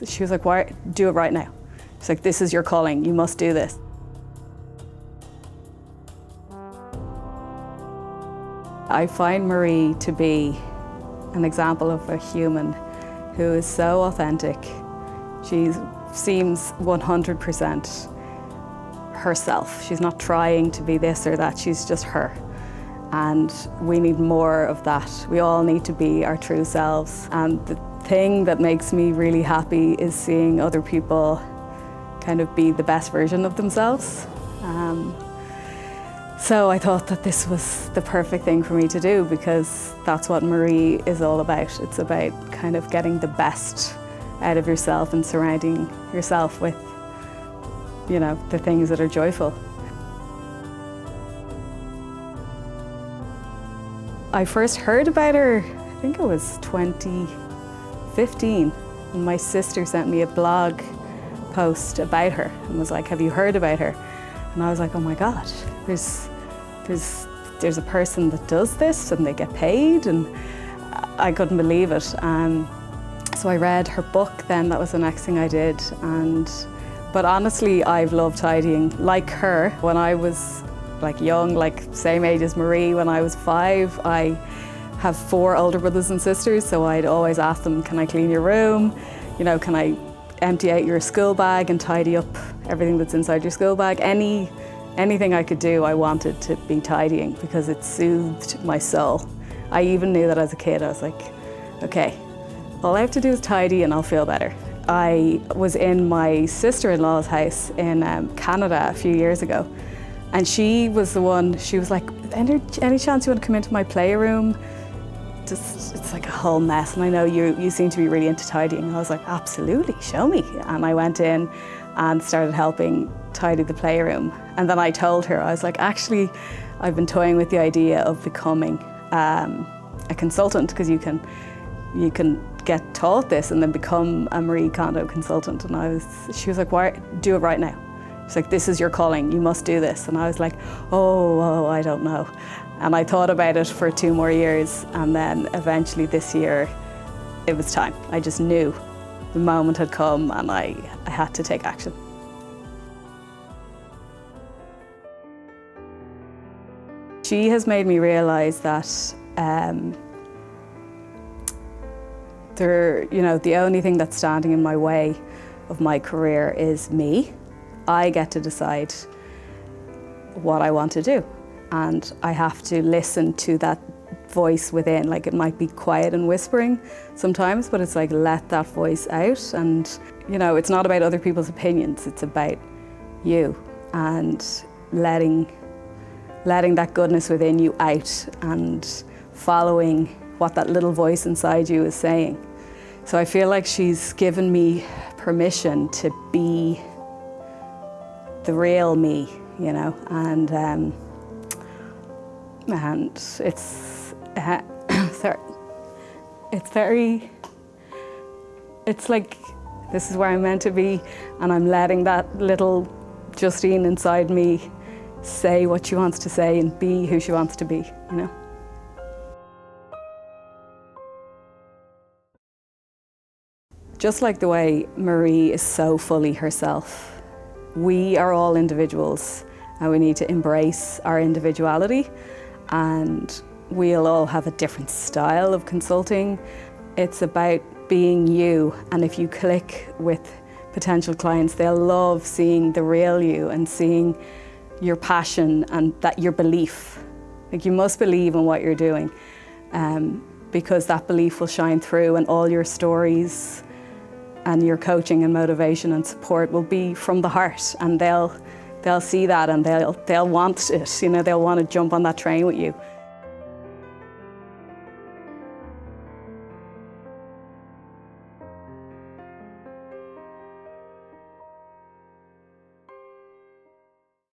She was like, why, do it right now. She's like, this is your calling, you must do this. I find Marie to be an example of a human who is so authentic. She seems 100% herself. She's not trying to be this or that, she's just her. And we need more of that. We all need to be our true selves. And the thing that makes me really happy is seeing other people kind of be the best version of themselves. So I thought that this was the perfect thing for me to do, because that's what Marie is all about. It's about kind of getting the best out of yourself and surrounding yourself with, you know, the things that are joyful. I first heard about her, I think it was 2015, and my sister sent me a blog post about her and was like, have you heard about her? And I was like, oh my God, there's a person that does this and they get paid, and I couldn't believe it. So I read her book then, that was the next thing I did. But honestly, I've loved tidying. Like her, when I was like young, like same age as Marie, when I was 5, I have 4 older brothers and sisters, so I'd always ask them, can I clean your room? You know, can I empty out your school bag and tidy up everything that's inside your school bag? Anything I could do, I wanted to be tidying because it soothed my soul. I even knew that as a kid. I was like, okay, all I have to do is tidy and I'll feel better. I was in my sister-in-law's house in Canada a few years ago, and she was the one, she was like, any chance you want to come into my playroom? It's like a whole mess, and I know you seem to be really into tidying. And I was like, absolutely, show me. And I went in and started helping tidy the playroom. And then I told her, I was like, actually, I've been toying with the idea of becoming a consultant, because you can get taught this and then become a Marie Kondo consultant. And she was like, why, do it right now. She's like, this is your calling, you must do this. And I was like, oh, I don't know. And I thought about it for 2 more years, and then eventually this year, it was time. I just knew the moment had come and I had to take action. She has made me realize that the only thing that's standing in my way of my career is me. I get to decide what I want to do, and I have to listen to that voice within. Like, it might be quiet and whispering sometimes, but it's like, let that voice out. And you know, it's not about other people's opinions, it's about you, and letting that goodness within you out and following what that little voice inside you is saying. So I feel like she's given me permission to be the real me, you know, and it's it's like, this is where I'm meant to be, and I'm letting that little Justine inside me say what she wants to say and be who she wants to be, you know. Just like the way Marie is so fully herself, we are all individuals and we need to embrace our individuality, and we'll all have a different style of consulting. It's about being you, and if you click with potential clients, they'll love seeing the real you and seeing your passion and that your belief. Like, you must believe in what you're doing, because that belief will shine through, and all your stories and your coaching and motivation and support will be from the heart, and they'll see that, and they'll want it, you know, they'll want to jump on that train with you.